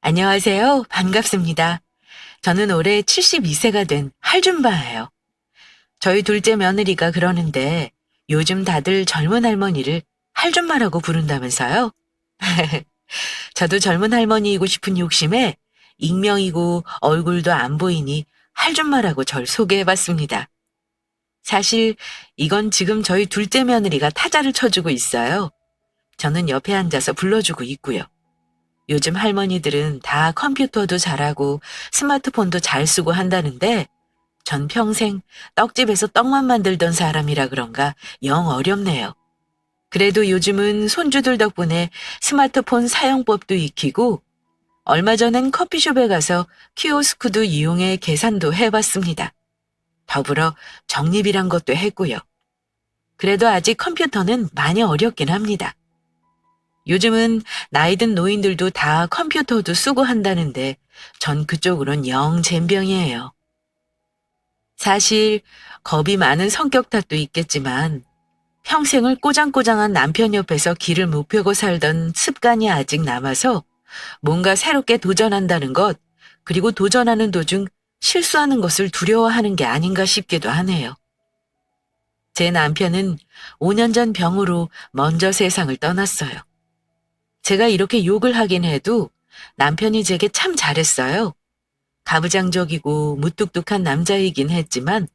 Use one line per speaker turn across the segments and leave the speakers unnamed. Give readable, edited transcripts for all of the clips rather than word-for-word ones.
안녕하세요. 반갑습니다. 저는 올해 72세가 된 할줌바예요. 저희 둘째 며느리가 그러는데 요즘 다들 젊은 할머니를 할줌마라고 부른다면서요? 저도 젊은 할머니이고 싶은 욕심에 익명이고 얼굴도 안 보이니 할줌마라고 절 소개해봤습니다. 사실 이건 지금 저희 둘째 며느리가 타자를 쳐주고 있어요. 저는 옆에 앉아서 불러주고 있고요. 요즘 할머니들은 다 컴퓨터도 잘하고 스마트폰도 잘 쓰고 한다는데 전 평생 떡집에서 떡만 만들던 사람이라 그런가 영 어렵네요. 그래도 요즘은 손주들 덕분에 스마트폰 사용법도 익히고 얼마 전엔 커피숍에 가서 키오스크도 이용해 계산도 해봤습니다. 더불어 적립이란 것도 했고요. 그래도 아직 컴퓨터는 많이 어렵긴 합니다. 요즘은 나이든 노인들도 다 컴퓨터도 쓰고 한다는데 전 그쪽으론 영 젬병이에요. 사실 겁이 많은 성격 탓도 있겠지만 평생을 꼬장꼬장한 남편 옆에서 길을 못 펴고 살던 습관이 아직 남아서 뭔가 새롭게 도전한다는 것, 그리고 도전하는 도중 실수하는 것을 두려워하는 게 아닌가 싶기도 하네요. 제 남편은 5년 전 병으로 먼저 세상을 떠났어요. 제가 이렇게 욕을 하긴 해도 남편이 제게 참 잘했어요. 가부장적이고 무뚝뚝한 남자이긴 했지만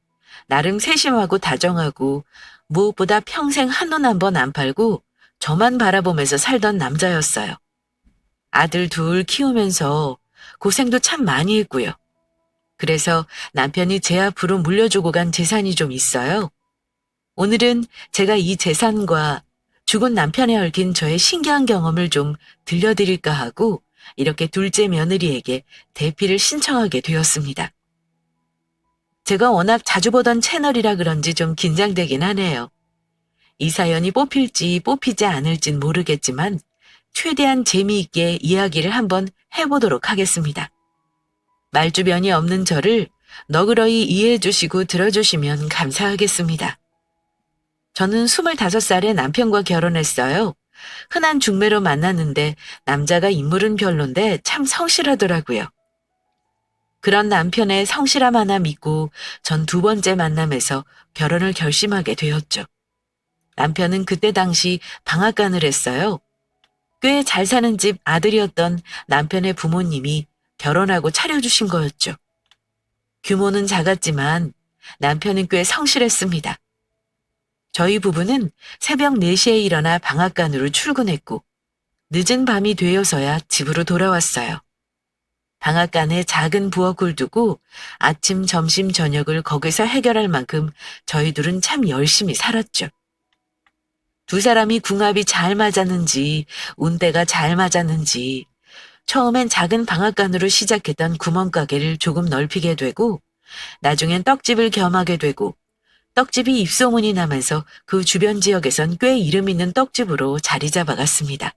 나름 세심하고 다정하고 무엇보다 평생 한눈 한 번 안 팔고 저만 바라보면서 살던 남자였어요. 아들 둘 키우면서 고생도 참 많이 했고요. 그래서 남편이 제 앞으로 물려주고 간 재산이 좀 있어요. 오늘은 제가 이 재산과 죽은 남편에 얽힌 저의 신기한 경험을 좀 들려드릴까 하고 이렇게 둘째 며느리에게 대피를 신청하게 되었습니다. 제가 워낙 자주 보던 채널이라 그런지 좀 긴장되긴 하네요. 이 사연이 뽑힐지 뽑히지 않을진 모르겠지만 최대한 재미있게 이야기를 한번 해보도록 하겠습니다. 말주변이 없는 저를 너그러이 이해해 주시고 들어주시면 감사하겠습니다. 저는 25살에 남편과 결혼했어요. 흔한 중매로 만났는데 남자가 인물은 별론데 참 성실하더라고요. 그런 남편의 성실함 하나 믿고 전 두 번째 만남에서 결혼을 결심하게 되었죠. 남편은 그때 당시 방앗간을 했어요. 꽤 잘 사는 집 아들이었던 남편의 부모님이 결혼하고 차려주신 거였죠. 규모는 작았지만 남편은 꽤 성실했습니다. 저희 부부는 새벽 4시에 일어나 방앗간으로 출근했고 늦은 밤이 되어서야 집으로 돌아왔어요. 방앗간에 작은 부엌을 두고 아침, 점심, 저녁을 거기서 해결할 만큼 저희 둘은 참 열심히 살았죠. 두 사람이 궁합이 잘 맞았는지 운대가 잘 맞았는지 처음엔 작은 방앗간으로 시작했던 구멍가게를 조금 넓히게 되고 나중엔 떡집을 겸하게 되고 떡집이 입소문이 나면서 그 주변 지역에선 꽤 이름 있는 떡집으로 자리 잡아갔습니다.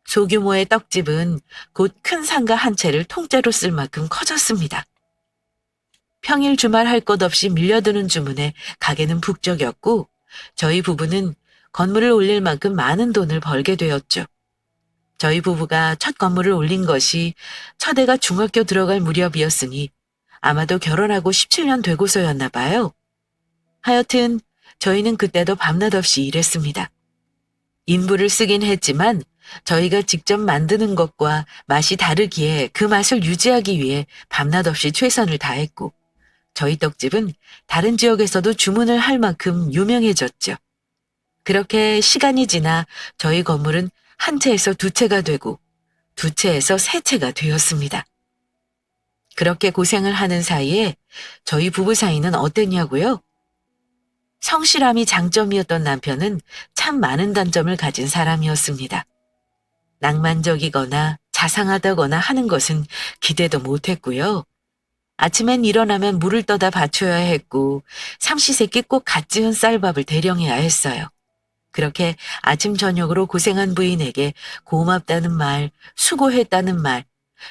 소규모의 떡집은 곧 큰 상가 한 채를 통째로 쓸 만큼 커졌습니다. 평일 주말 할 것 없이 밀려드는 주문에 가게는 북적였고 저희 부부는 건물을 올릴 만큼 많은 돈을 벌게 되었죠. 저희 부부가 첫 건물을 올린 것이 첫 애가 중학교 들어갈 무렵이었으니 아마도 결혼하고 17년 되고서였나 봐요. 하여튼 저희는 그때도 밤낮 없이 일했습니다. 인부를 쓰긴 했지만 저희가 직접 만드는 것과 맛이 다르기에 그 맛을 유지하기 위해 밤낮 없이 최선을 다했고 저희 떡집은 다른 지역에서도 주문을 할 만큼 유명해졌죠. 그렇게 시간이 지나 저희 건물은 한 채에서 두 채가 되고 두 채에서 세 채가 되었습니다. 그렇게 고생을 하는 사이에 저희 부부 사이는 어땠냐고요? 성실함이 장점이었던 남편은 참 많은 단점을 가진 사람이었습니다. 낭만적이거나 자상하다거나 하는 것은 기대도 못했고요. 아침엔 일어나면 물을 떠다 받쳐야 했고 삼시세끼 꼭 갓 지은 쌀밥을 대령해야 했어요. 그렇게 아침 저녁으로 고생한 부인에게 고맙다는 말, 수고했다는 말,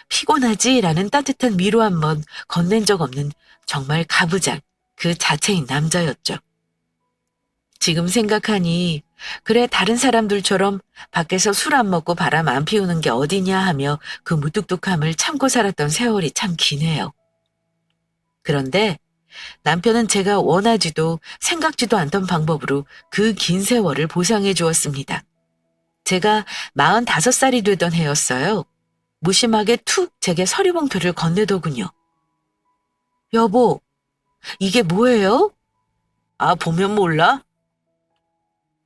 피곤하지라는 따뜻한 위로 한번 건넨 적 없는 정말 가부장 그 자체인 남자였죠. 지금 생각하니 그래, 다른 사람들처럼 밖에서 술 안 먹고 바람 안 피우는 게 어디냐 하며 그 무뚝뚝함을 참고 살았던 세월이 참 기네요. 그런데 남편은 제가 원하지도 생각지도 않던 방법으로 그 긴 세월을 보상해 주었습니다. 제가 45살이 되던 해였어요. 무심하게 툭 제게 서리봉투를 건네더군요. 여보, 이게 뭐예요? 아, 보면 몰라?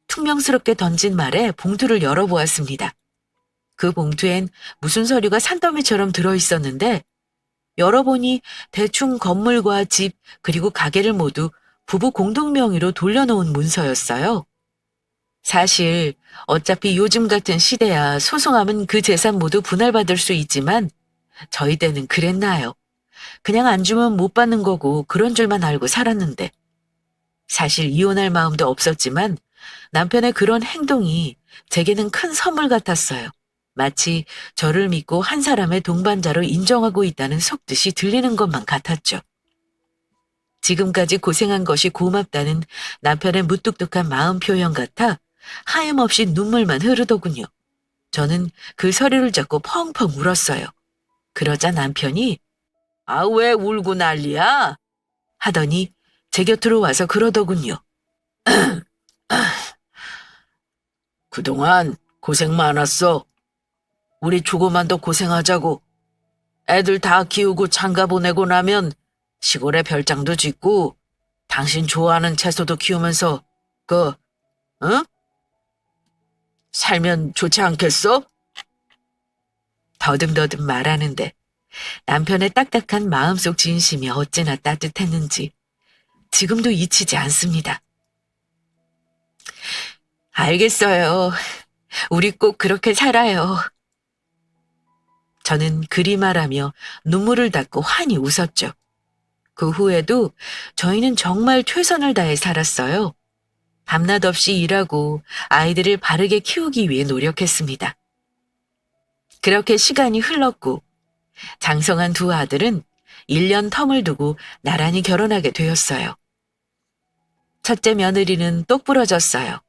퉁명스럽게 던진 말에 봉투를 열어보았습니다. 그 봉투엔 무슨 서류가 산더미처럼 들어있었는데 열어보니 대충 건물과 집 그리고 가게를 모두 부부 공동 명의로 돌려놓은 문서였어요. 사실 어차피 요즘 같은 시대야 소송하면 그 재산 모두 분할받을 수 있지만 저희 때는 그랬나요? 그냥 안 주면 못 받는 거고 그런 줄만 알고 살았는데 사실 이혼할 마음도 없었지만 남편의 그런 행동이 제게는 큰 선물 같았어요. 마치 저를 믿고 한 사람의 동반자로 인정하고 있다는 속뜻이 들리는 것만 같았죠. 지금까지 고생한 것이 고맙다는 남편의 무뚝뚝한 마음 표현 같아 하염없이 눈물만 흐르더군요. 저는 그 서류를 잡고 펑펑 울었어요. 그러자 남편이 아, 왜 울고 난리야? 하더니 제 곁으로 와서 그러더군요. 그동안 고생 많았어. 우리 조금만 더 고생하자고. 애들 다 키우고 장가 보내고 나면 시골에 별장도 짓고 당신 좋아하는 채소도 키우면서 응? 살면 좋지 않겠어? 더듬더듬 말하는데 남편의 딱딱한 마음속 진심이 어찌나 따뜻했는지 지금도 잊히지 않습니다. 알겠어요. 우리 꼭 그렇게 살아요. 저는 그리 말하며 눈물을 닦고 환히 웃었죠. 그 후에도 저희는 정말 최선을 다해 살았어요. 밤낮 없이 일하고 아이들을 바르게 키우기 위해 노력했습니다. 그렇게 시간이 흘렀고 장성한 두 아들은 1년 텀을 두고 나란히 결혼하게 되었어요. 첫째 며느리는 똑부러졌어요.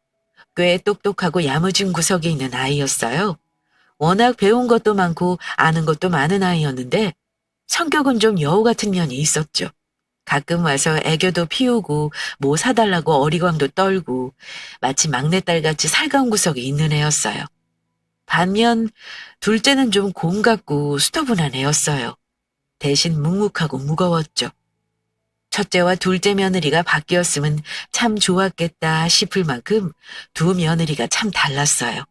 꽤 똑똑하고 야무진 구석이 있는 아이였어요. 워낙 배운 것도 많고 아는 것도 많은 아이였는데 성격은 좀 여우 같은 면이 있었죠. 가끔 와서 애교도 피우고 뭐 사달라고 어리광도 떨고 마치 막내딸같이 살가운 구석이 있는 애였어요. 반면 둘째는 좀 곰 같고 수더분한 애였어요. 대신 묵묵하고 무거웠죠. 첫째와 둘째 며느리가 바뀌었으면 참 좋았겠다 싶을 만큼 두 며느리가 참 달랐어요.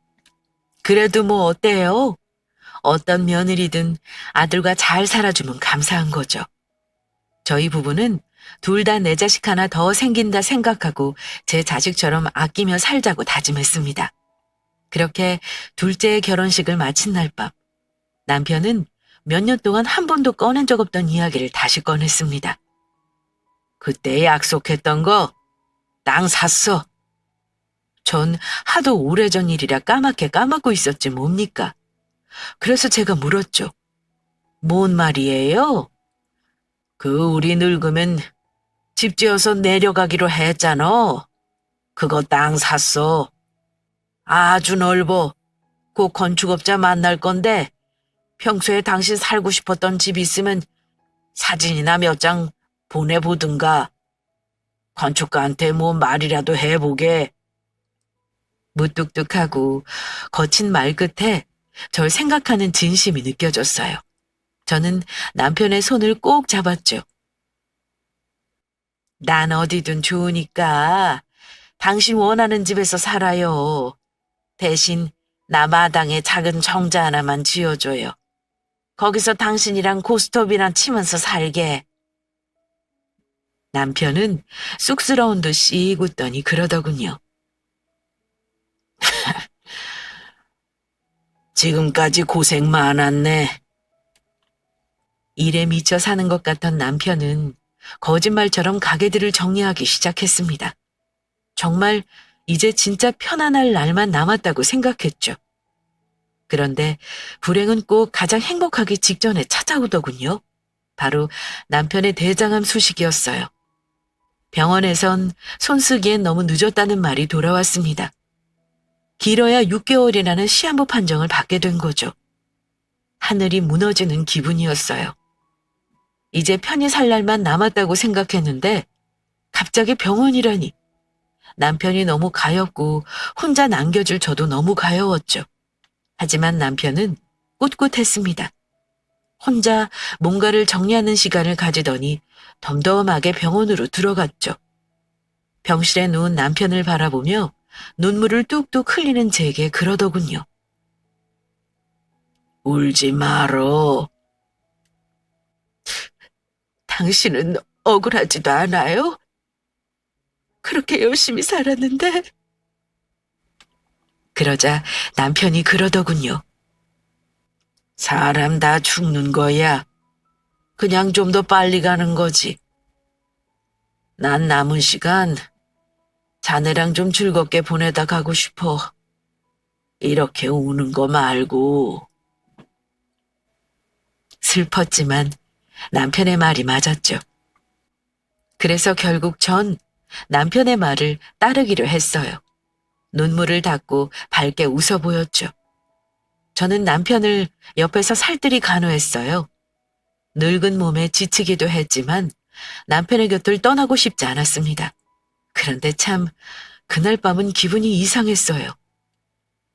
그래도 뭐 어때요? 어떤 며느리든 아들과 잘 살아주면 감사한 거죠. 저희 부부는 둘 다 내 자식 하나 더 생긴다 생각하고 제 자식처럼 아끼며 살자고 다짐했습니다. 그렇게 둘째의 결혼식을 마친 날 밤, 남편은 몇 년 동안 한 번도 꺼낸 적 없던 이야기를 다시 꺼냈습니다. 그때 약속했던 거, 땅 샀어. 전 하도 오래전 일이라 까맣게 까먹고 있었지 뭡니까? 그래서 제가 물었죠. 뭔 말이에요? 우리 늙으면 집 지어서 내려가기로 했잖아. 그거 땅 샀어. 아주 넓어. 곧 건축업자 만날 건데 평소에 당신 살고 싶었던 집 있으면 사진이나 몇 장 보내보든가. 건축가한테 뭐 말이라도 해보게. 무뚝뚝하고 거친 말 끝에 절 생각하는 진심이 느껴졌어요. 저는 남편의 손을 꼭 잡았죠. 난 어디든 좋으니까 당신 원하는 집에서 살아요. 대신 나 마당에 작은 정자 하나만 지어줘요. 거기서 당신이랑 고스톱이나 치면서 살게. 남편은 쑥스러운 듯이 웃더니 그러더군요. 지금까지 고생 많았네. 일에 미쳐 사는 것 같던 남편은 거짓말처럼 가게들을 정리하기 시작했습니다. 정말 이제 진짜 편안할 날만 남았다고 생각했죠. 그런데 불행은 꼭 가장 행복하기 직전에 찾아오더군요. 바로 남편의 대장암 소식이었어요. 병원에선 손 쓰기엔 너무 늦었다는 말이 돌아왔습니다. 길어야 6개월이라는 시한부 판정을 받게 된 거죠. 하늘이 무너지는 기분이었어요. 이제 편히 살 날만 남았다고 생각했는데 갑자기 병원이라니. 남편이 너무 가엾고 혼자 남겨줄 저도 너무 가여웠죠. 하지만 남편은 꿋꿋했습니다. 혼자 뭔가를 정리하는 시간을 가지더니 덤덤하게 병원으로 들어갔죠. 병실에 누운 남편을 바라보며 눈물을 뚝뚝 흘리는 제게 그러더군요. 울지 말어. 당신은 억울하지도 않아요? 그렇게 열심히 살았는데. 그러자 남편이 그러더군요. 사람 다 죽는 거야. 그냥 좀 더 빨리 가는 거지. 난 남은 시간 자네랑 좀 즐겁게 보내다 가고 싶어. 이렇게 우는 거 말고. 슬펐지만 남편의 말이 맞았죠. 그래서 결국 전 남편의 말을 따르기로 했어요. 눈물을 닦고 밝게 웃어 보였죠. 저는 남편을 옆에서 살뜰히 간호했어요. 늙은 몸에 지치기도 했지만 남편의 곁을 떠나고 싶지 않았습니다. 그런데 참 그날 밤은 기분이 이상했어요.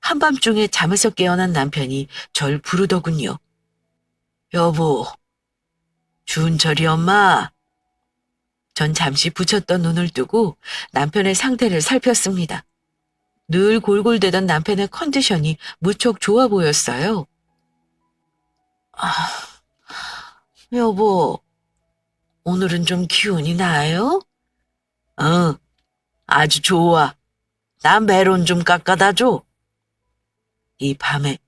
한밤중에 잠에서 깨어난 남편이 절 부르더군요. 여보, 준철이 엄마. 전 잠시 붙였던 눈을 뜨고 남편의 상태를 살폈습니다. 늘 골골대던 남편의 컨디션이 무척 좋아 보였어요. 아, 여보, 오늘은 좀 기운이 나요? 아주 좋아. 나 메론 좀 깎아다 줘. 이 밤에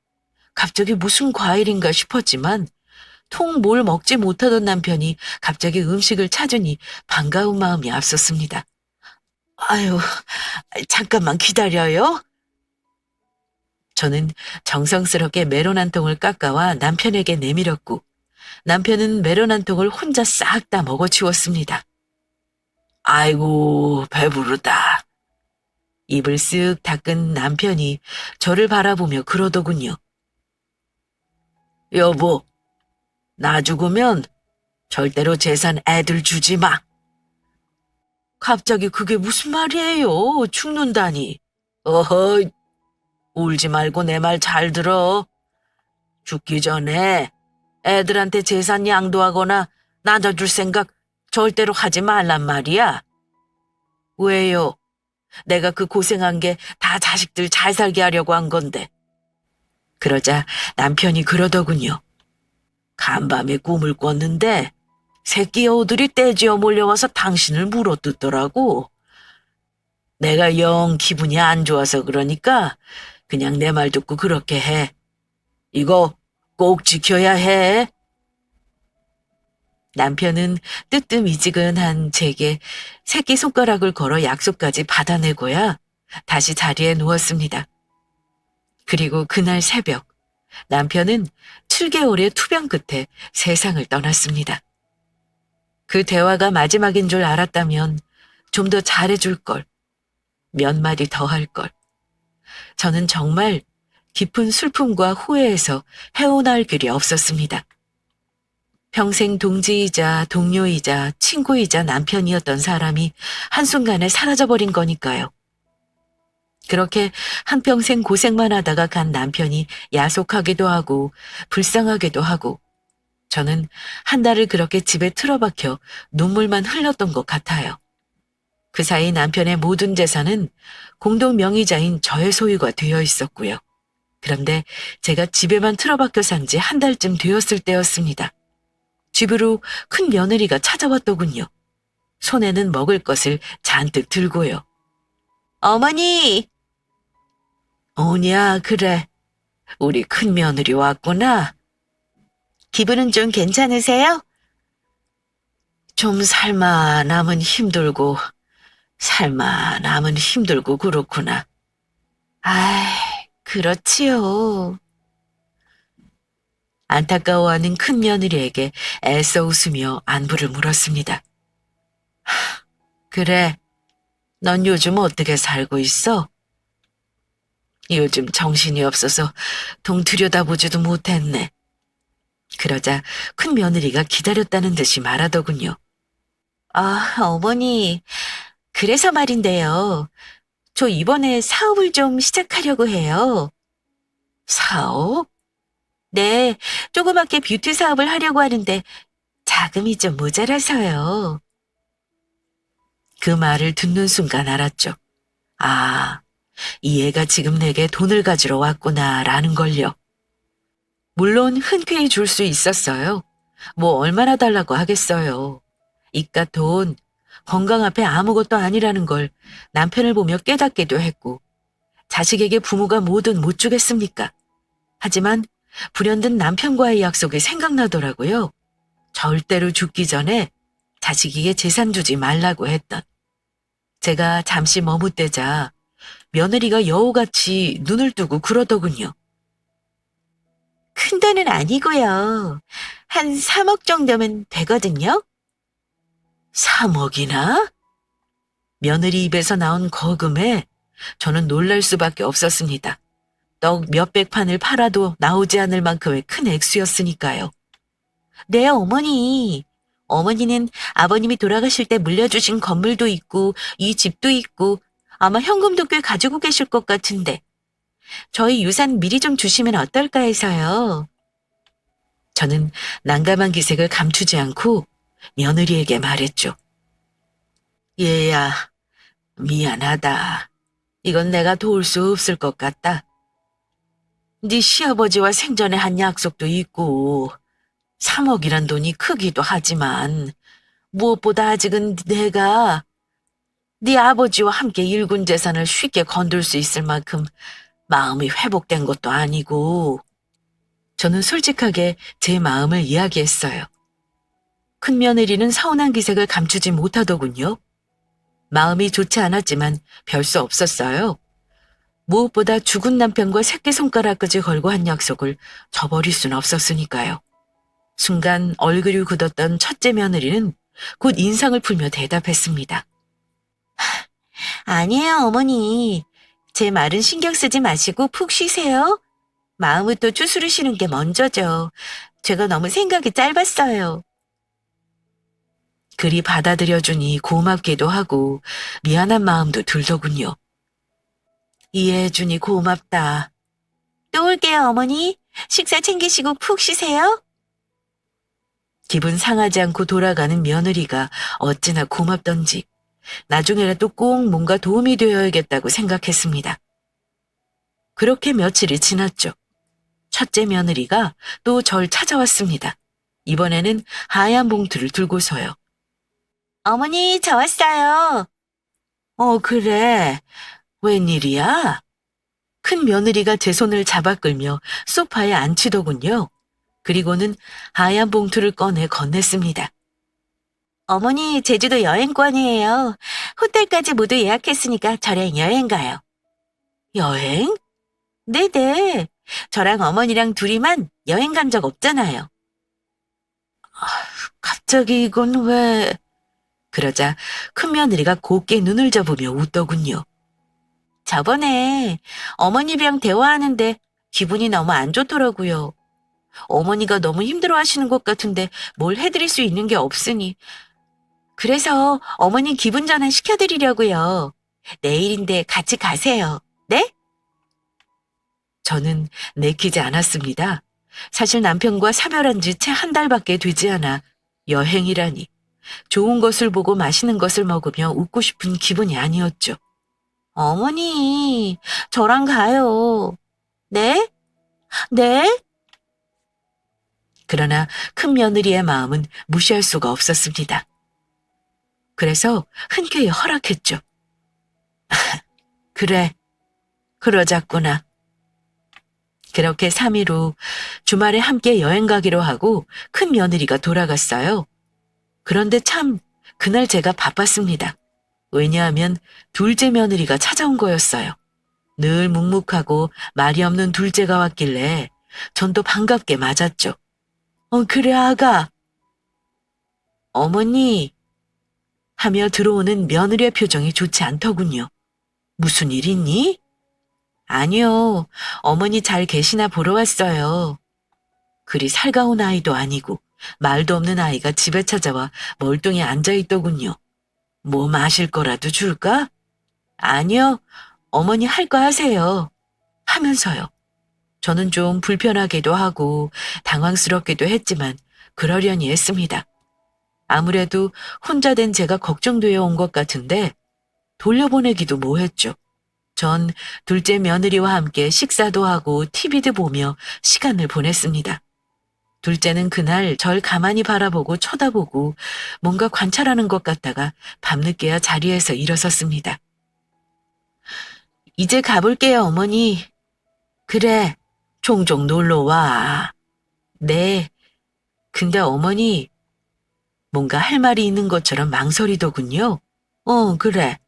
갑자기 무슨 과일인가 싶었지만 통 뭘 먹지 못하던 남편이 갑자기 음식을 찾으니 반가운 마음이 앞섰습니다. 아유, 잠깐만 기다려요. 저는 정성스럽게 메론 한 통을 깎아와 남편에게 내밀었고 남편은 메론 한 통을 혼자 싹 다 먹어치웠습니다. 아이고, 배부르다. 입을 쓱 닦은 남편이 저를 바라보며 그러더군요. 여보, 나 죽으면 절대로 재산 애들 주지 마. 갑자기 그게 무슨 말이에요? 죽는다니. 어허, 울지 말고 내 말 잘 들어. 죽기 전에 애들한테 재산 양도하거나 나눠줄 생각 절대로 하지 말란 말이야. 왜요? 내가 그 고생한 게 다 자식들 잘 살게 하려고 한 건데. 그러자 남편이 그러더군요. 간밤에 꿈을 꿨는데 새끼 여우들이 떼지어 몰려와서 당신을 물어뜯더라고. 내가 영 기분이 안 좋아서 그러니까 그냥 내 말 듣고 그렇게 해. 이거 꼭 지켜야 해. 남편은 뜨뜻미지근한 제게 새끼손가락을 걸어 약속까지 받아내고야 다시 자리에 누웠습니다. 그리고 그날 새벽 남편은 7개월의 투병 끝에 세상을 떠났습니다. 그 대화가 마지막인 줄 알았다면 좀 더 잘해줄 걸, 몇 마디 더 할 걸. 저는 정말 깊은 슬픔과 후회에서 헤어나올 길이 없었습니다. 평생 동지이자 동료이자 친구이자 남편이었던 사람이 한순간에 사라져버린 거니까요. 그렇게 한평생 고생만 하다가 간 남편이 야속하기도 하고 불쌍하기도 하고 저는 한 달을 그렇게 집에 틀어박혀 눈물만 흘렸던 것 같아요. 그 사이 남편의 모든 재산은 공동 명의자인 저의 소유가 되어 있었고요. 그런데 제가 집에만 틀어박혀 산 지 한 달쯤 되었을 때였습니다. 집으로 큰 며느리가 찾아왔더군요. 손에는 먹을 것을 잔뜩 들고요. 어머니! 오냐, 그래. 우리 큰 며느리 왔구나. 기분은 좀 괜찮으세요? 좀 살만하면 힘들고, 살만하면 힘들고 그렇구나. 아이, 그렇지요. 안타까워하는 큰 며느리에게 애써 웃으며 안부를 물었습니다. 그래, 넌 요즘 어떻게 살고 있어? 요즘 정신이 없어서 동 들여다보지도 못했네. 그러자 큰 며느리가 기다렸다는 듯이 말하더군요. 아, 어머니, 그래서 말인데요. 저 이번에 사업을 좀 시작하려고 해요. 사업? 네, 조그맣게 뷰티 사업을 하려고 하는데 자금이 좀 모자라서요. 그 말을 듣는 순간 알았죠. 아, 이 애가 지금 내게 돈을 가지러 왔구나라는 걸요. 물론 흔쾌히 줄 수 있었어요. 뭐 얼마나 달라고 하겠어요. 이깟 돈, 건강 앞에 아무것도 아니라는 걸 남편을 보며 깨닫기도 했고, 자식에게 부모가 뭐든 못 주겠습니까? 하지만 불현듯 남편과의 약속이 생각나더라고요. 절대로 죽기 전에 자식에게 재산 주지 말라고 했던. 제가 잠시 머뭇대자 며느리가 여우같이 눈을 뜨고 그러더군요. 큰 돈은 아니고요. 한 3억 정도면 되거든요. 3억이나? 며느리 입에서 나온 거금에 저는 놀랄 수밖에 없었습니다. 떡 몇백 판을 팔아도 나오지 않을 만큼의 큰 액수였으니까요. 네, 어머니. 어머니는 아버님이 돌아가실 때 물려주신 건물도 있고 이 집도 있고 아마 현금도 꽤 가지고 계실 것 같은데 저희 유산 미리 좀 주시면 어떨까 해서요. 저는 난감한 기색을 감추지 않고 며느리에게 말했죠. 얘야, 미안하다. 이건 내가 도울 수 없을 것 같다. 네 시아버지와 생전에 한 약속도 있고 3억이란 돈이 크기도 하지만 무엇보다 아직은 내가 네 아버지와 함께 일군 재산을 쉽게 건들 수 있을 만큼 마음이 회복된 것도 아니고 저는 솔직하게 제 마음을 이야기했어요. 큰 며느리는 서운한 기색을 감추지 못하더군요. 마음이 좋지 않았지만 별 수 없었어요. 무엇보다 죽은 남편과 새끼손가락까지 걸고 한 약속을 저버릴 순 없었으니까요. 순간 얼굴이 굳었던 첫째 며느리는 곧 인상을 풀며 대답했습니다. 아니에요, 어머니. 제 말은 신경 쓰지 마시고 푹 쉬세요. 마음부터 추스르시는 게 먼저죠. 제가 너무 생각이 짧았어요. 그리 받아들여주니 고맙기도 하고 미안한 마음도 들더군요. 이해해주니 고맙다. 또 올게요, 어머니. 식사 챙기시고 푹 쉬세요. 기분 상하지 않고 돌아가는 며느리가 어찌나 고맙던지 나중에라도 꼭 뭔가 도움이 되어야겠다고 생각했습니다. 그렇게 며칠이 지났죠. 첫째 며느리가 또 절 찾아왔습니다. 이번에는 하얀 봉투를 들고서요. 어머니, 저 왔어요. 그래. 웬일이야? 큰 며느리가 제 손을 잡아 끌며 소파에 앉히더군요. 그리고는 하얀 봉투를 꺼내 건넸습니다. 어머니, 제주도 여행권이에요. 호텔까지 모두 예약했으니까 저랑 여행 가요. 여행? 네네. 저랑 어머니랑 둘이만 여행 간 적 없잖아요. 갑자기 이건 왜... 그러자 큰 며느리가 곱게 눈을 접으며 웃더군요. 저번에 어머님이랑 대화하는데 기분이 너무 안 좋더라고요. 어머니가 너무 힘들어하시는 것 같은데 뭘 해드릴 수 있는 게 없으니. 그래서 어머니 기분 전환 시켜드리려고요. 내일인데 같이 가세요. 네? 저는 내키지 않았습니다. 사실 남편과 사별한 지 채 한 달밖에 되지 않아 여행이라니. 좋은 것을 보고 맛있는 것을 먹으며 웃고 싶은 기분이 아니었죠. 어머니, 저랑 가요. 네? 네? 그러나 큰 며느리의 마음은 무시할 수가 없었습니다. 그래서 흔쾌히 허락했죠. 그래, 그러자꾸나. 그렇게 3일 후 주말에 함께 여행 가기로 하고 큰 며느리가 돌아갔어요. 그런데 참 그날 제가 바빴습니다. 왜냐하면 둘째 며느리가 찾아온 거였어요. 늘 묵묵하고 말이 없는 둘째가 왔길래 전 또 반갑게 맞았죠. 그래 아가. 어머니 하며 들어오는 며느리의 표정이 좋지 않더군요. 무슨 일 있니? 아니요, 어머니 잘 계시나 보러 왔어요. 그리 살가운 아이도 아니고 말도 없는 아이가 집에 찾아와 멀뚱히 앉아있더군요. 뭐 마실 거라도 줄까? 아니요, 어머니 할 거 하세요. 하면서요. 저는 좀 불편하기도 하고 당황스럽기도 했지만 그러려니 했습니다. 아무래도 혼자 된 제가 걱정되어 온 것 같은데 돌려보내기도 뭐했죠. 전 둘째 며느리와 함께 식사도 하고 TV도 보며 시간을 보냈습니다. 둘째는 그날 절 가만히 바라보고 쳐다보고 뭔가 관찰하는 것 같다가 밤늦게야 자리에서 일어섰습니다. 이제 가볼게요, 어머니. 그래, 종종 놀러 와. 네, 근데 어머니 뭔가 할 말이 있는 것처럼 망설이더군요. 그래.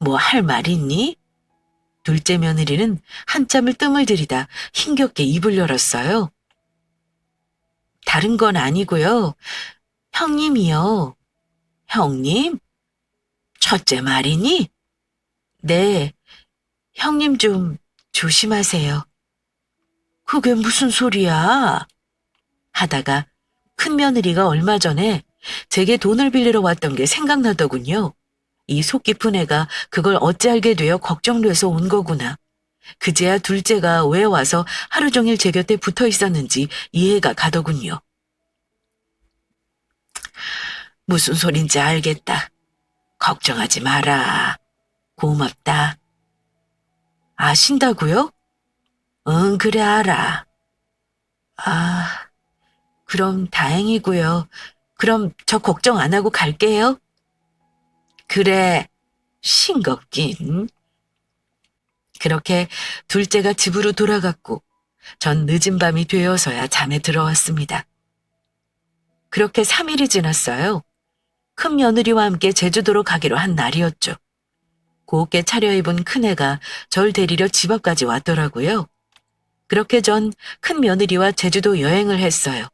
뭐 할 말 있니? 둘째 며느리는 한참을 뜸을 들이다 힘겹게 입을 열었어요. 다른 건 아니고요. 형님이요. 형님? 첫째 말이니? 네, 형님 좀 조심하세요. 그게 무슨 소리야? 하다가 큰 며느리가 얼마 전에 제게 돈을 빌리러 왔던 게 생각나더군요. 이 속 깊은 애가 그걸 어찌 알게 되어 걱정돼서 온 거구나. 그제야 둘째가 왜 와서 하루 종일 제 곁에 붙어 있었는지 이해가 가더군요. 무슨 소린지 알겠다. 걱정하지 마라. 고맙다. 아신다고요? 응, 그래 알아. 아, 그럼 다행이고요. 그럼 저 걱정 안 하고 갈게요. 그래, 싱겁긴. 그렇게 둘째가 집으로 돌아갔고 전 늦은 밤이 되어서야 잠에 들어왔습니다. 그렇게 3일이 지났어요. 큰 며느리와 함께 제주도로 가기로 한 날이었죠. 곱게 차려입은 큰애가 절 데리러 집 앞까지 왔더라고요. 그렇게 전 큰 며느리와 제주도 여행을 했어요.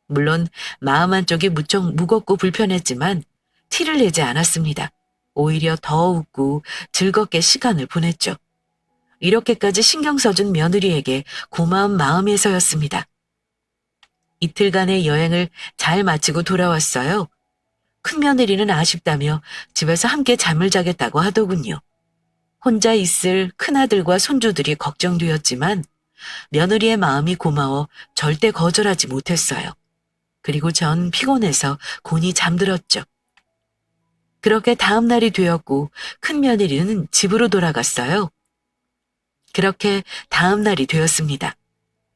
물론 마음 한쪽이 무척 무겁고 불편했지만 티를 내지 않았습니다. 오히려 더 웃고 즐겁게 시간을 보냈죠. 이렇게까지 신경 써준 며느리에게 고마운 마음에서였습니다. 이틀간의 여행을 잘 마치고 돌아왔어요. 큰 며느리는 아쉽다며 집에서 함께 잠을 자겠다고 하더군요. 혼자 있을 큰아들과 손주들이 걱정되었지만 며느리의 마음이 고마워 절대 거절하지 못했어요. 그리고 전 피곤해서 곤히 잠들었죠. 그렇게 다음 날이 되었고 큰 며느리는 집으로 돌아갔어요. 그렇게 다음 날이 되었습니다.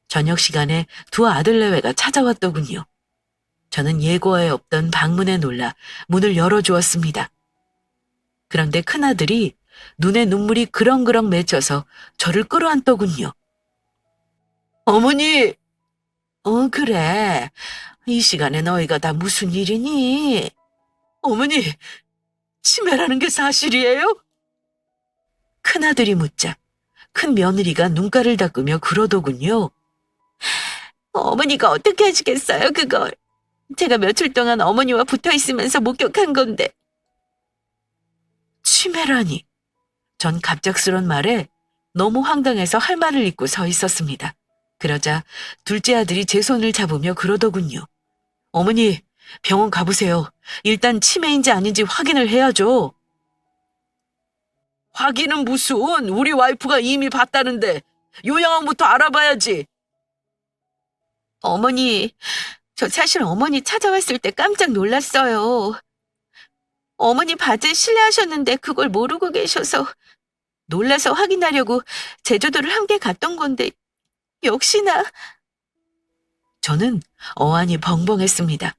저녁 시간에 두 아들내외가 찾아왔더군요. 저는 예고에 없던 방문에 놀라 문을 열어주었습니다. 그런데 큰아들이 눈에 눈물이 그렁그렁 맺혀서 저를 끌어안더군요. 어머니! 그래. 이 시간에 너희가 다 무슨 일이니? 어머니, 치매라는 게 사실이에요? 큰아들이 묻자 큰 며느리가 눈가를 닦으며 그러더군요. 어머니가 어떻게 하시겠어요, 그걸. 제가 며칠 동안 어머니와 붙어 있으면서 목격한 건데. 치매라니. 전 갑작스런 말에 너무 황당해서 할 말을 잇고 서 있었습니다. 그러자 둘째 아들이 제 손을 잡으며 그러더군요. 어머니, 병원 가보세요. 일단 치매인지 아닌지 확인을 해야죠. 확인은 무슨, 우리 와이프가 이미 봤다는데 요양원부터 알아봐야지. 어머니, 저 사실 어머니 찾아왔을 때 깜짝 놀랐어요. 어머니 바지 실례하셨는데 그걸 모르고 계셔서 놀라서 확인하려고 제주도를 함께 갔던 건데 역시나. 저는 어안이 벙벙했습니다.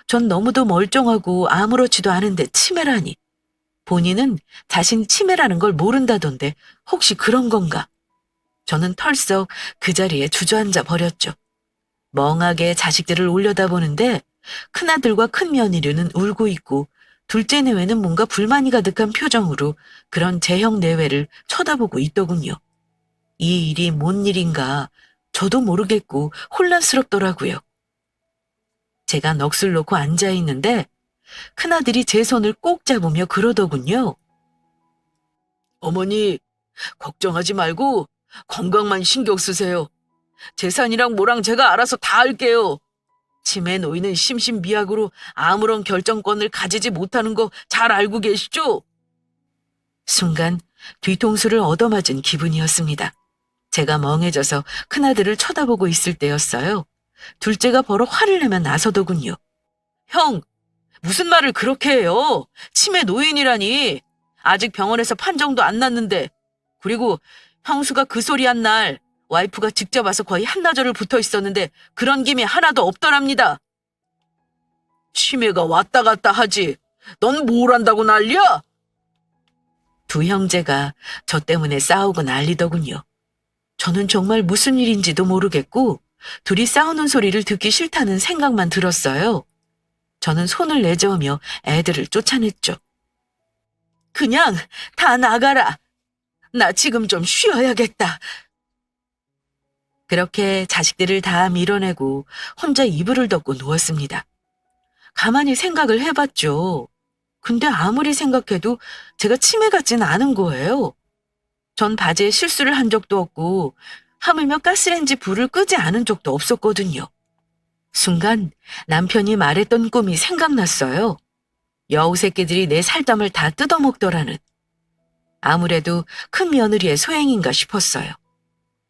전 너무도 멀쩡하고 아무렇지도 않은데 치매라니. 본인은 자신 치매라는 걸 모른다던데 혹시 그런 건가? 저는 털썩 그 자리에 주저앉아 버렸죠. 멍하게 자식들을 올려다보는데 큰아들과 큰 며느리는 울고 있고 둘째 내외는 뭔가 불만이 가득한 표정으로 그런 제형 내외를 쳐다보고 있더군요. 이 일이 뭔 일인가 저도 모르겠고 혼란스럽더라고요. 제가 넋을 놓고 앉아있는데 큰아들이 제 손을 꼭 잡으며 그러더군요. 어머니, 걱정하지 말고 건강만 신경 쓰세요. 재산이랑 뭐랑 제가 알아서 다 할게요. 치매 노인은 심신미약으로 아무런 결정권을 가지지 못하는 거 잘 알고 계시죠? 순간 뒤통수를 얻어맞은 기분이었습니다. 제가 멍해져서 큰아들을 쳐다보고 있을 때였어요. 둘째가 버럭 화를 내며 나서더군요. 형, 무슨 말을 그렇게 해요? 치매 노인이라니. 아직 병원에서 판정도 안 났는데. 그리고 형수가 그 소리 한 날 와이프가 직접 와서 거의 한나절을 붙어 있었는데 그런 김이 하나도 없더랍니다. 치매가 왔다 갔다 하지. 넌 뭘 한다고 난리야? 두 형제가 저 때문에 싸우고 난리더군요. 저는 정말 무슨 일인지도 모르겠고 둘이 싸우는 소리를 듣기 싫다는 생각만 들었어요. 저는 손을 내저으며 애들을 쫓아냈죠. 그냥 다 나가라. 나 지금 좀 쉬어야겠다. 그렇게 자식들을 다 밀어내고 혼자 이불을 덮고 누웠습니다. 가만히 생각을 해봤죠. 근데 아무리 생각해도 제가 치매 같진 않은 거예요. 전 바지에 실수를 한 적도 없고 하물며 가스레인지 불을 끄지 않은 적도 없었거든요. 순간 남편이 말했던 꿈이 생각났어요. 여우 새끼들이 내 살점을 다 뜯어먹더라는. 아무래도 큰 며느리의 소행인가 싶었어요.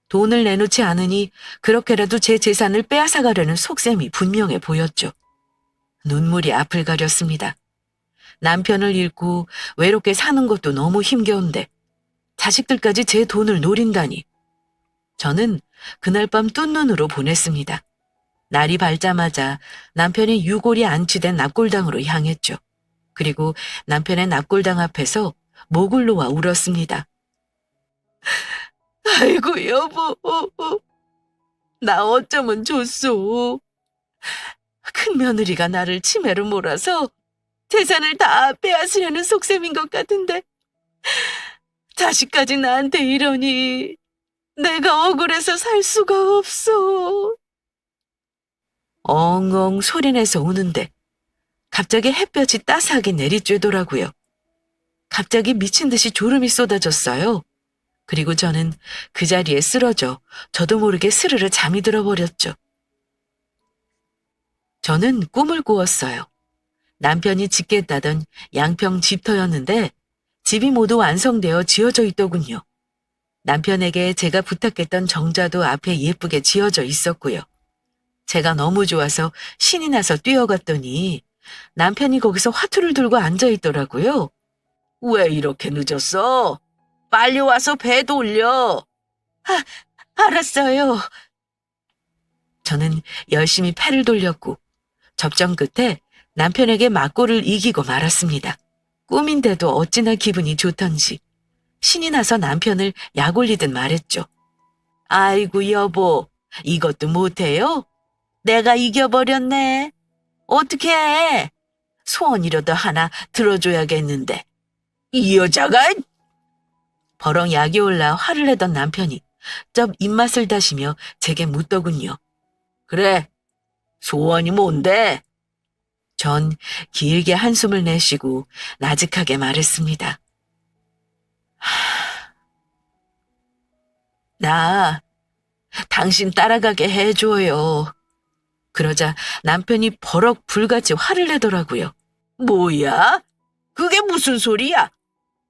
돈을 내놓지 않으니 그렇게라도 제 재산을 빼앗아가려는 속셈이 분명해 보였죠. 눈물이 앞을 가렸습니다. 남편을 잃고 외롭게 사는 것도 너무 힘겨운데 자식들까지 제 돈을 노린다니. 저는 그날 밤 뜬 눈으로 보냈습니다. 날이 밝자마자 남편의 유골이 안치된 납골당으로 향했죠. 그리고 남편의 납골당 앞에서 목을 놓아 울었습니다. 아이고 여보, 나 어쩌면 좋소. 큰 며느리가 나를 치매로 몰아서 재산을 다 빼앗으려는 속셈인 것 같은데 자식까지 나한테 이러니 내가 억울해서 살 수가 없어. 엉엉 소리내서 우는데 갑자기 햇볕이 따스하게 내리쬐더라고요. 갑자기 미친 듯이 졸음이 쏟아졌어요. 그리고 저는 그 자리에 쓰러져 저도 모르게 스르르 잠이 들어버렸죠. 저는 꿈을 꾸었어요. 남편이 짓겠다던 양평 집터였는데 집이 모두 완성되어 지어져 있더군요. 남편에게 제가 부탁했던 정자도 앞에 예쁘게 지어져 있었고요. 제가 너무 좋아서 신이 나서 뛰어갔더니 남편이 거기서 화투를 들고 앉아있더라고요. 왜 이렇게 늦었어? 빨리 와서 배 돌려. 알았어요. 저는 열심히 패를 돌렸고 접전 끝에 남편에게 맞고를 이기고 말았습니다. 꿈인데도 어찌나 기분이 좋던지 신이 나서 남편을 약 올리듯 말했죠. 아이고 여보, 이것도 못해요? 내가 이겨버렸네. 어떡해. 소원이라도 하나 들어줘야겠는데. 이 여자가? 버럭 약이 올라 화를 내던 남편이 쩝 입맛을 다시며 제게 묻더군요. 그래, 소원이 뭔데? 전 길게 한숨을 내쉬고 나직하게 말했습니다. 나 당신 따라가게 해줘요. 그러자 남편이 버럭 불같이 화를 내더라고요. 뭐야? 그게 무슨 소리야?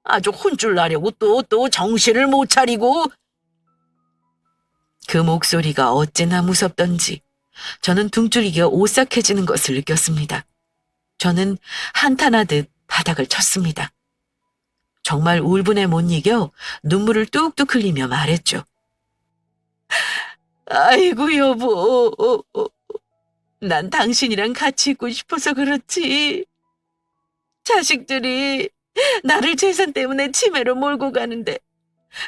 아주 혼쭐 나려고 또 정신을 못 차리고. 그 목소리가 어찌나 무섭던지 저는 등줄기가 오싹해지는 것을 느꼈습니다. 저는 한탄하듯 바닥을 쳤습니다. 정말 울분에 못 이겨 눈물을 뚝뚝 흘리며 말했죠. 아이고 여보, 난 당신이랑 같이 있고 싶어서 그렇지. 자식들이 나를 재산 때문에 치매로 몰고 가는데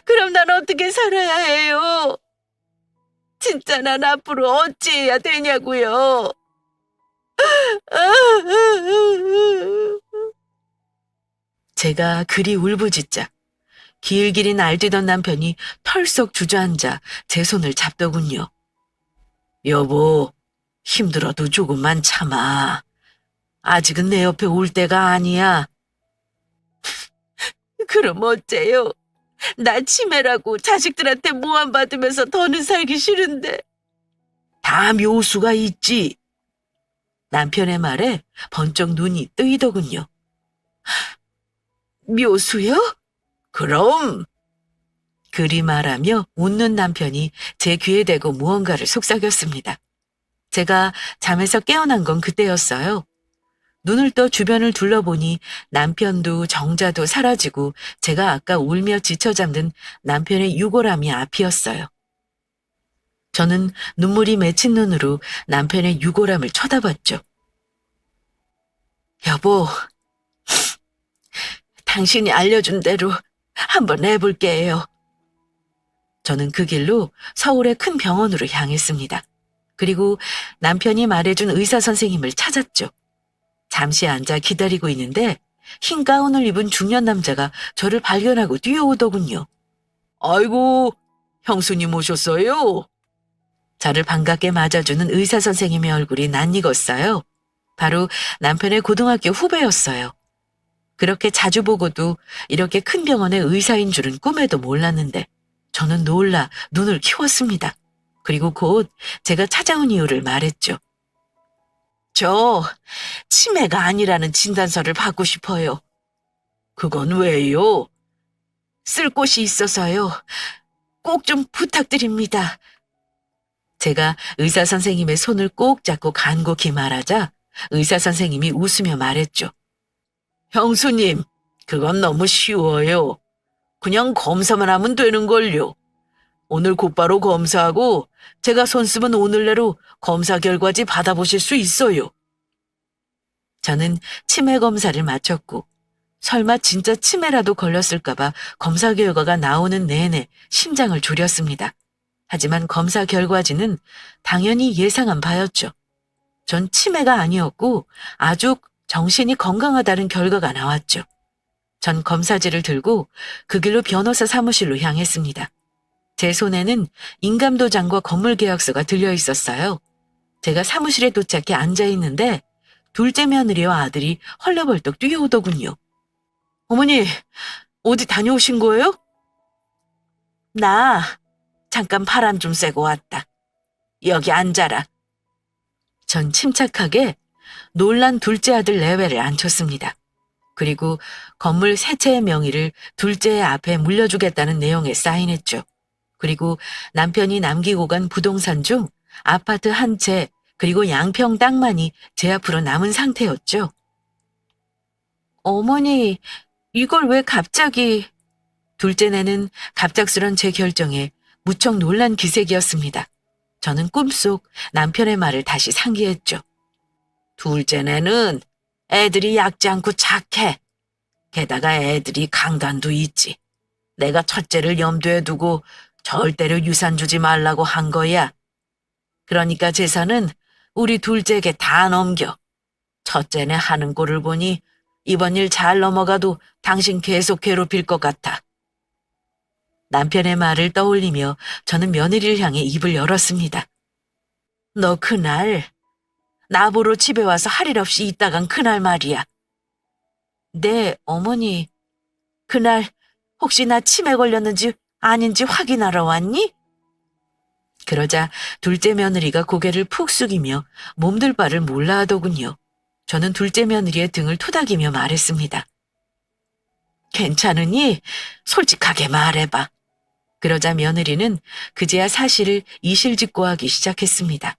그럼 난 어떻게 살아야 해요? 진짜 난 앞으로 어찌해야 되냐고요. 제가 그리 울부짖자 길길이 날뛰던 남편이 털썩 주저앉아 제 손을 잡더군요. 여보, 힘들어도 조금만 참아. 아직은 내 옆에 올 때가 아니야. 그럼 어째요? 나 치매라고 자식들한테 모함받으면서 더는 살기 싫은데. 다 묘수가 있지. 남편의 말에 번쩍 눈이 뜨이더군요. 묘수요? 그럼. 그리 말하며 웃는 남편이 제 귀에 대고 무언가를 속삭였습니다. 제가 잠에서 깨어난 건 그때였어요. 눈을 떠 주변을 둘러보니 남편도 정자도 사라지고 제가 아까 울며 지쳐 잠든 남편의 유골함이 앞이었어요. 저는 눈물이 맺힌 눈으로 남편의 유골함을 쳐다봤죠. 여보, 당신이 알려준 대로 한번 해볼게요. 저는 그 길로 서울의 큰 병원으로 향했습니다. 그리고 남편이 말해준 의사 선생님을 찾았죠. 잠시 앉아 기다리고 있는데 흰 가운을 입은 중년 남자가 저를 발견하고 뛰어오더군요. 아이고, 형수님 오셨어요? 저를 반갑게 맞아주는 의사 선생님의 얼굴이 낯익었어요. 바로 남편의 고등학교 후배였어요. 그렇게 자주 보고도 이렇게 큰 병원의 의사인 줄은 꿈에도 몰랐는데 저는 놀라 눈을 키웠습니다. 그리고 곧 제가 찾아온 이유를 말했죠. 저 치매가 아니라는 진단서를 받고 싶어요. 그건 왜요? 쓸 곳이 있어서요. 꼭 좀 부탁드립니다. 제가 의사 선생님의 손을 꼭 잡고 간곡히 말하자 의사 선생님이 웃으며 말했죠. 형수님, 그건 너무 쉬워요. 그냥 검사만 하면 되는걸요. 오늘 곧바로 검사하고 제가 손 쓰면 오늘 내로 검사 결과지 받아보실 수 있어요. 저는 치매 검사를 마쳤고 설마 진짜 치매라도 걸렸을까봐 검사 결과가 나오는 내내 심장을 졸였습니다. 하지만 검사 결과지는 당연히 예상한 바였죠. 전 치매가 아니었고 아주 정신이 건강하다는 결과가 나왔죠. 전 검사지를 들고 그 길로 변호사 사무실로 향했습니다. 제 손에는 인감도장과 건물계약서가 들려 있었어요. 제가 사무실에 도착해 앉아 있는데 둘째 며느리와 아들이 헐레벌떡 뛰어오더군요. 어머니, 어디 다녀오신 거예요? 나 잠깐 바람 좀 쐬고 왔다. 여기 앉아라. 전 침착하게 놀란 둘째 아들 내외를 앉혔습니다. 그리고 건물 세 채의 명의를 둘째의 앞에 물려주겠다는 내용에 사인했죠. 그리고 남편이 남기고 간 부동산 중 아파트 한 채 그리고 양평 땅만이 제 앞으로 남은 상태였죠. 어머니, 이걸 왜 갑자기... 둘째네는 갑작스런 제 결정에 무척 놀란 기색이었습니다. 저는 꿈속 남편의 말을 다시 상기했죠. 둘째네는 애들이 얕지 않고 착해. 게다가 애들이 강단도 있지. 내가 첫째를 염두에 두고 절대로 유산 주지 말라고 한 거야. 그러니까 재산은 우리 둘째에게 다 넘겨. 첫째네 하는 꼴을 보니 이번 일 잘 넘어가도 당신 계속 괴롭힐 것 같아. 남편의 말을 떠올리며 저는 며느리를 향해 입을 열었습니다. 너 그날 나보러 집에 와서 할 일 없이 있다간 그날 말이야. 네, 어머니. 그날 혹시 나 치매 걸렸는지 아닌지 확인하러 왔니? 그러자 둘째 며느리가 고개를 푹 숙이며 몸둘 바를 몰라 하더군요. 저는 둘째 며느리의 등을 토닥이며 말했습니다. 괜찮으니 솔직하게 말해봐. 그러자 며느리는 그제야 사실을 이실직고하기 시작했습니다.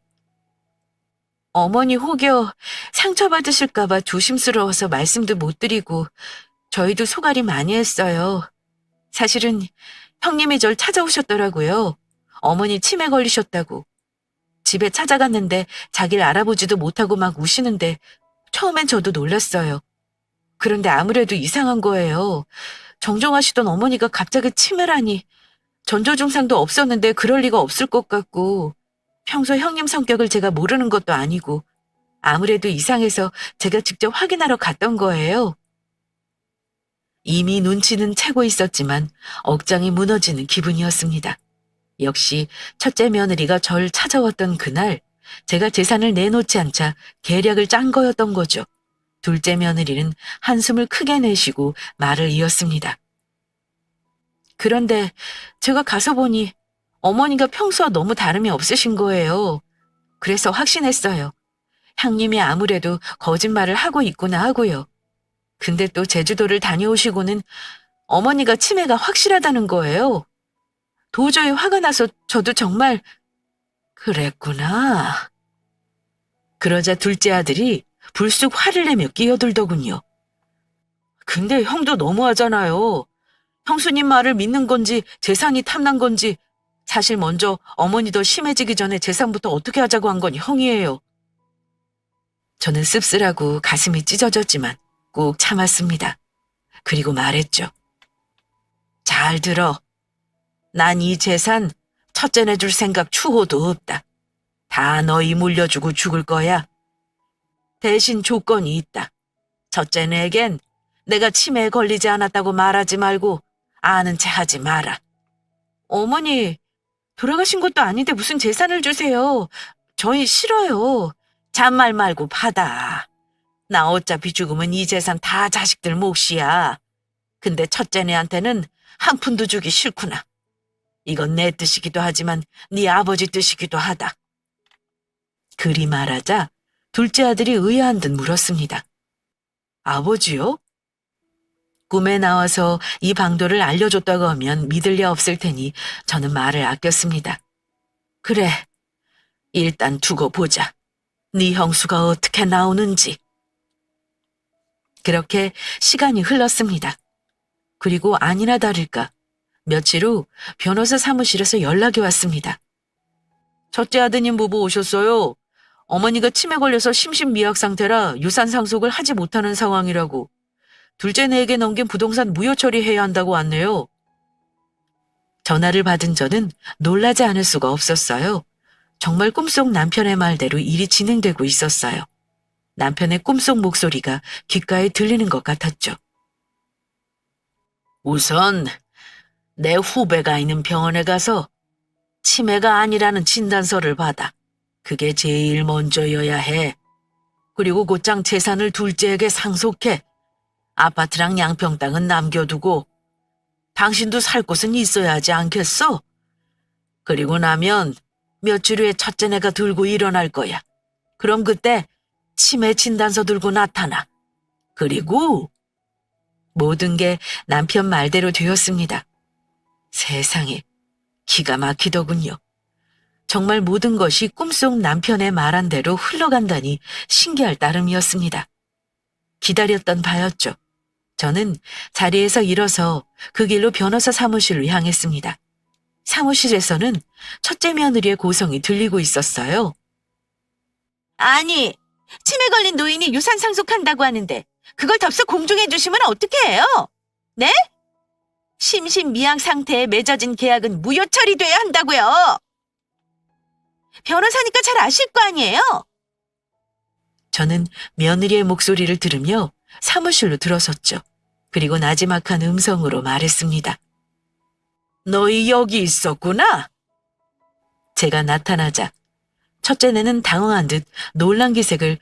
어머니 혹여 상처받으실까봐 조심스러워서 말씀도 못 드리고 저희도 소갈이 많이 했어요. 사실은 형님이 절 찾아오셨더라고요. 어머니 치매 걸리셨다고. 집에 찾아갔는데 자기를 알아보지도 못하고 막 우시는데 처음엔 저도 놀랐어요. 그런데 아무래도 이상한 거예요. 정정하시던 어머니가 갑자기 치매라니. 전조증상도 없었는데 그럴 리가 없을 것 같고 평소 형님 성격을 제가 모르는 것도 아니고 아무래도 이상해서 제가 직접 확인하러 갔던 거예요. 이미 눈치는 채고 있었지만 억장이 무너지는 기분이었습니다. 역시 첫째 며느리가 절 찾아왔던 그날 제가 재산을 내놓지 않자 계략을 짠 거였던 거죠. 둘째 며느리는 한숨을 크게 내쉬고 말을 이었습니다. 그런데 제가 가서 보니 어머니가 평소와 너무 다름이 없으신 거예요. 그래서 확신했어요. 형님이 아무래도 거짓말을 하고 있구나 하고요. 근데 또 제주도를 다녀오시고는 어머니가 치매가 확실하다는 거예요. 도저히 화가 나서 저도 정말 그랬구나. 그러자 둘째 아들이 불쑥 화를 내며 끼어들더군요. 근데 형도 너무하잖아요. 형수님 말을 믿는 건지 재산이 탐난 건지 사실 먼저 어머니 더 심해지기 전에 재산부터 어떻게 하자고 한 건 형이에요. 저는 씁쓸하고 가슴이 찢어졌지만 꾹 참았습니다. 그리고 말했죠. 잘 들어. 난 이 재산 첫째네 줄 생각 추호도 없다. 다 너희 물려주고 죽을 거야. 대신 조건이 있다. 첫째네에겐 내가 치매에 걸리지 않았다고 말하지 말고 아는 체 하지 마라. 어머니, 돌아가신 것도 아닌데 무슨 재산을 주세요. 저희 싫어요. 잔말 말고 받아. 나 어차피 죽으면 이 재산 다 자식들 몫이야. 근데 첫째네한테는 한 푼도 주기 싫구나. 이건 내 뜻이기도 하지만 네 아버지 뜻이기도 하다. 그리 말하자 둘째 아들이 의아한 듯 물었습니다. 아버지요? 꿈에 나와서 이 방도를 알려줬다고 하면 믿을 리 없을 테니 저는 말을 아꼈습니다. 그래, 일단 두고 보자. 네 형수가 어떻게 나오는지. 그렇게 시간이 흘렀습니다. 그리고 아니나 다를까 며칠 후 변호사 사무실에서 연락이 왔습니다. 첫째 아드님 부부 오셨어요. 어머니가 치매 걸려서 심신미약 상태라 유산 상속을 하지 못하는 상황이라고. 둘째네에게 넘긴 부동산 무효 처리해야 한다고 왔네요. 전화를 받은 저는 놀라지 않을 수가 없었어요. 정말 꿈속 남편의 말대로 일이 진행되고 있었어요. 남편의 꿈속 목소리가 귓가에 들리는 것 같았죠. 우선 내 후배가 있는 병원에 가서 치매가 아니라는 진단서를 받아. 그게 제일 먼저여야 해. 그리고 곧장 재산을 둘째에게 상속해. 아파트랑 양평 땅은 남겨두고 당신도 살 곳은 있어야 하지 않겠어? 그리고 나면 며칠 후에 첫째네가 들고 일어날 거야. 그럼 그때 치매 진단서 들고 나타나. 그리고 모든 게 남편 말대로 되었습니다. 세상에 기가 막히더군요. 정말 모든 것이 꿈속 남편의 말한 대로 흘러간다니 신기할 따름이었습니다. 기다렸던 바였죠. 저는 자리에서 일어서 그 길로 변호사 사무실로 향했습니다. 사무실에서는 첫째 며느리의 고성이 들리고 있었어요. 아니, 치매 걸린 노인이 유산 상속한다고 하는데 그걸 덥석 공중해 주시면 어떻게 해요? 네? 심신미약 상태에 맺어진 계약은 무효 처리돼야 한다고요. 변호사니까 잘 아실 거 아니에요? 저는 며느리의 목소리를 들으며 사무실로 들어섰죠. 그리고 나지막한 음성으로 말했습니다. 너희 여기 있었구나? 제가 나타나자 첫째네는 당황한 듯 놀란 기색을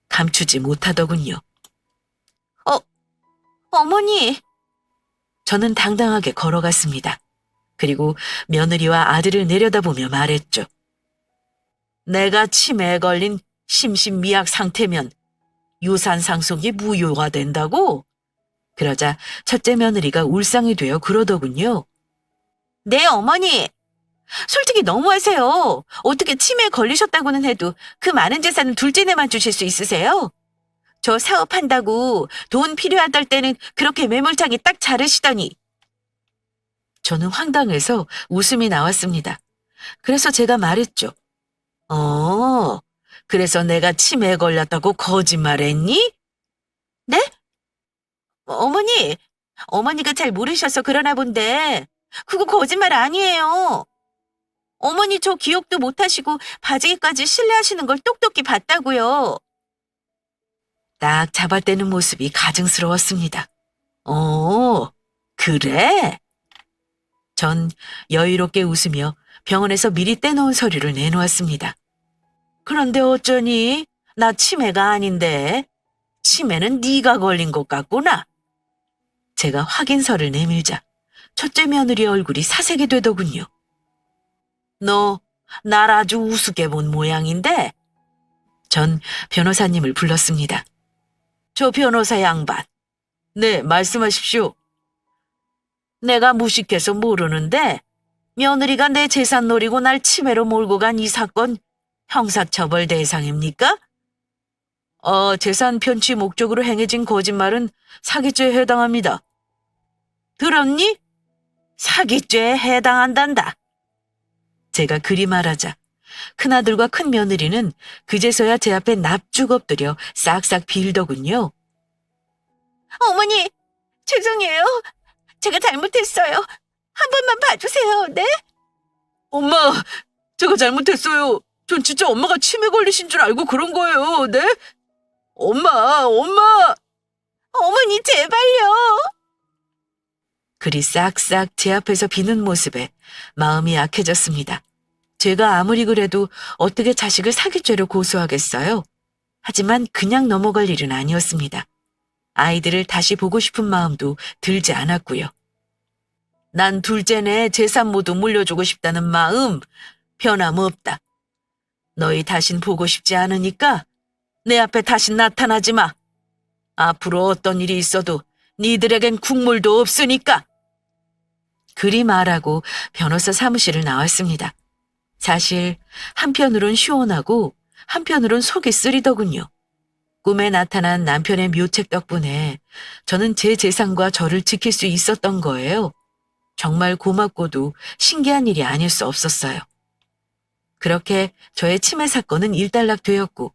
감추지 못하더군요. 어머니. 저는 당당하게 걸어갔습니다. 그리고 며느리와 아들을 내려다보며 말했죠. 내가 치매에 걸린 심신미약 상태면 유산 상속이 무효가 된다고? 그러자 첫째 며느리가 울상이 되어 그러더군요. 네, 어머니. 솔직히 너무하세요. 어떻게 치매에 걸리셨다고는 해도 그 많은 재산은 둘째네만 주실 수 있으세요? 저 사업한다고 돈 필요하다 때는 그렇게 매몰차게 딱 자르시더니. 저는 황당해서 웃음이 나왔습니다. 그래서 제가 말했죠. 그래서 내가 치매에 걸렸다고 거짓말했니? 네? 어머니가 잘 모르셔서 그러나 본데 그거 거짓말 아니에요. 어머니 저 기억도 못하시고 바지기까지 신뢰하시는 걸 똑똑히 봤다고요. 딱 잡아떼는 모습이 가증스러웠습니다. 그래? 전 여유롭게 웃으며 병원에서 미리 떼놓은 서류를 내놓았습니다. 그런데 어쩌니? 나 치매가 아닌데. 치매는 네가 걸린 것 같구나. 제가 확인서를 내밀자 첫째 며느리 얼굴이 사색이 되더군요. 너 날 아주 우습게 본 모양인데? 전 변호사님을 불렀습니다. 저 변호사 양반. 네, 말씀하십시오. 내가 무식해서 모르는데 며느리가 내 재산 노리고 날 치매로 몰고 간 이 사건 형사처벌 대상입니까? 재산 편취 목적으로 행해진 거짓말은 사기죄에 해당합니다. 들었니? 사기죄에 해당한단다. 제가 그리 말하자 큰아들과 큰며느리는 그제서야 제 앞에 납죽 엎드려 싹싹 빌더군요. 어머니, 죄송해요. 제가 잘못했어요. 한 번만 봐주세요, 네? 엄마, 제가 잘못했어요. 전 진짜 엄마가 치매 걸리신 줄 알고 그런 거예요, 네? 엄마! 어머니, 제발요! 그리 싹싹 제 앞에서 비는 모습에 마음이 약해졌습니다. 제가 아무리 그래도 어떻게 자식을 사기죄로 고소하겠어요? 하지만 그냥 넘어갈 일은 아니었습니다. 아이들을 다시 보고 싶은 마음도 들지 않았고요. 난 둘째네 재산 모두 물려주고 싶다는 마음 변함없다. 너희 다신 보고 싶지 않으니까 내 앞에 다시 나타나지 마. 앞으로 어떤 일이 있어도 니들에겐 국물도 없으니까. 그리 말하고 변호사 사무실을 나왔습니다. 사실 한편으론 시원하고 한편으론 속이 쓰리더군요. 꿈에 나타난 남편의 묘책 덕분에 저는 제 재산과 저를 지킬 수 있었던 거예요. 정말 고맙고도 신기한 일이 아닐 수 없었어요. 그렇게 저의 치매 사건은 일단락되었고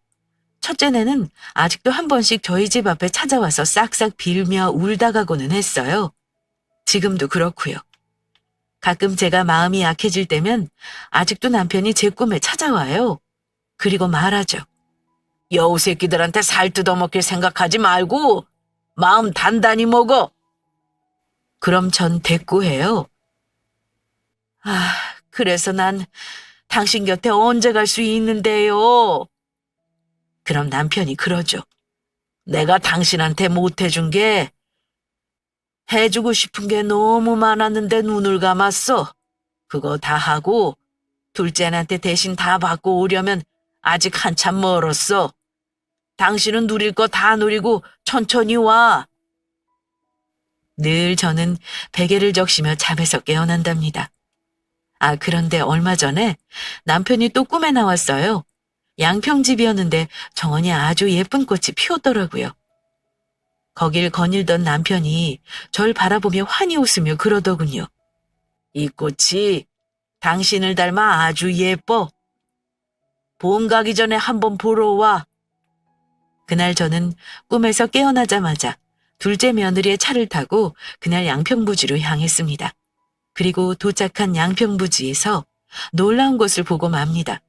첫째네는 아직도 한 번씩 저희 집 앞에 찾아와서 싹싹 빌며 울다 가고는 했어요. 지금도 그렇고요. 가끔 제가 마음이 약해질 때면 아직도 남편이 제 꿈에 찾아와요. 그리고 말하죠. 여우 새끼들한테 살 뜯어먹길 생각하지 말고 마음 단단히 먹어. 그럼 전 대꾸해요. 그래서 난 당신 곁에 언제 갈 수 있는데요? 그럼 남편이 그러죠. 내가 당신한테 못해준 게 해주고 싶은 게 너무 많았는데 눈을 감았어. 그거 다 하고 둘째한테 대신 다 받고 오려면 아직 한참 멀었어. 당신은 누릴 거 다 누리고 천천히 와. 늘 저는 베개를 적시며 잠에서 깨어난답니다. 그런데 얼마 전에 남편이 또 꿈에 나왔어요. 양평집이었는데 정원이 아주 예쁜 꽃이 피었더라고요. 거길 거닐던 남편이 절 바라보며 환히 웃으며 그러더군요. 이 꽃이 당신을 닮아 아주 예뻐. 봄 가기 전에 한번 보러 와. 그날 저는 꿈에서 깨어나자마자 둘째 며느리의 차를 타고 그날 양평부지로 향했습니다. 그리고 도착한 양평부지에서 놀라운 것을 보고 맙니다.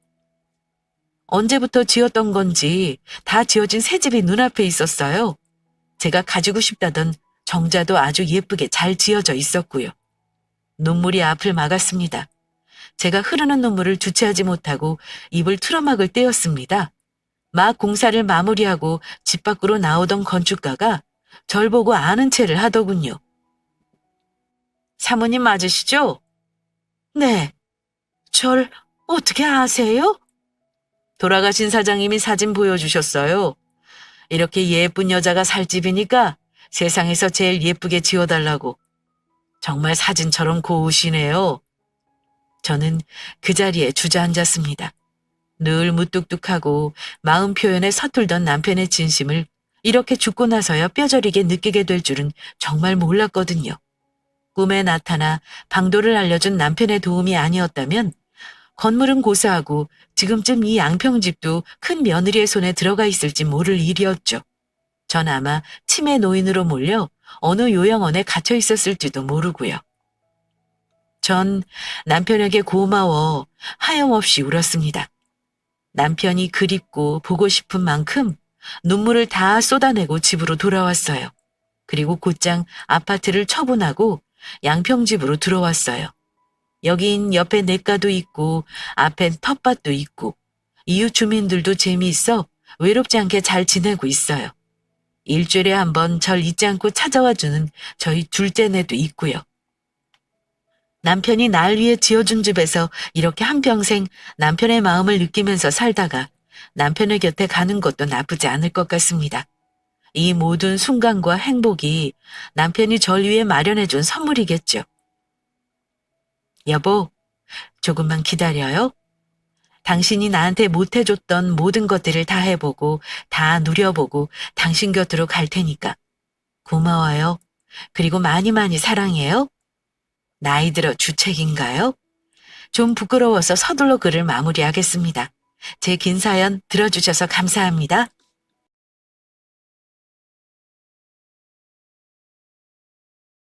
언제부터 지었던 건지 다 지어진 새 집이 눈앞에 있었어요. 제가 가지고 싶다던 정자도 아주 예쁘게 잘 지어져 있었고요. 눈물이 앞을 막았습니다. 제가 흐르는 눈물을 주체하지 못하고 입을 틀어막을 때였습니다. 막 공사를 마무리하고 집 밖으로 나오던 건축가가 절 보고 아는 체를 하더군요. 사모님 맞으시죠? 네. 절 어떻게 아세요? 돌아가신 사장님이 사진 보여주셨어요. 이렇게 예쁜 여자가 살 집이니까 세상에서 제일 예쁘게 지어달라고. 정말 사진처럼 고우시네요. 저는 그 자리에 주저앉았습니다. 늘 무뚝뚝하고 마음 표현에 서툴던 남편의 진심을 이렇게 죽고 나서야 뼈저리게 느끼게 될 줄은 정말 몰랐거든요. 꿈에 나타나 방도를 알려준 남편의 도움이 아니었다면 건물은 고사하고 지금쯤 이 양평집도 큰 며느리의 손에 들어가 있을지 모를 일이었죠. 전 아마 치매 노인으로 몰려 어느 요양원에 갇혀 있었을지도 모르고요. 전 남편에게 고마워 하염없이 울었습니다. 남편이 그립고 보고 싶은 만큼 눈물을 다 쏟아내고 집으로 돌아왔어요. 그리고 곧장 아파트를 처분하고 양평집으로 들어왔어요. 여긴 옆에 냇가도 있고 앞엔 텃밭도 있고 이웃 주민들도 재미있어 외롭지 않게 잘 지내고 있어요. 일주일에 한 번 절 잊지 않고 찾아와 주는 저희 둘째네도 있고요. 남편이 날 위해 지어준 집에서 이렇게 한평생 남편의 마음을 느끼면서 살다가 남편의 곁에 가는 것도 나쁘지 않을 것 같습니다. 이 모든 순간과 행복이 남편이 절 위해 마련해준 선물이겠죠. 여보, 조금만 기다려요. 당신이 나한테 못해줬던 모든 것들을 다 해보고, 다 누려보고, 당신 곁으로 갈 테니까. 고마워요. 그리고 많이 많이 사랑해요. 나이 들어 주책인가요? 좀 부끄러워서 서둘러 글을 마무리하겠습니다. 제 긴 사연 들어주셔서 감사합니다.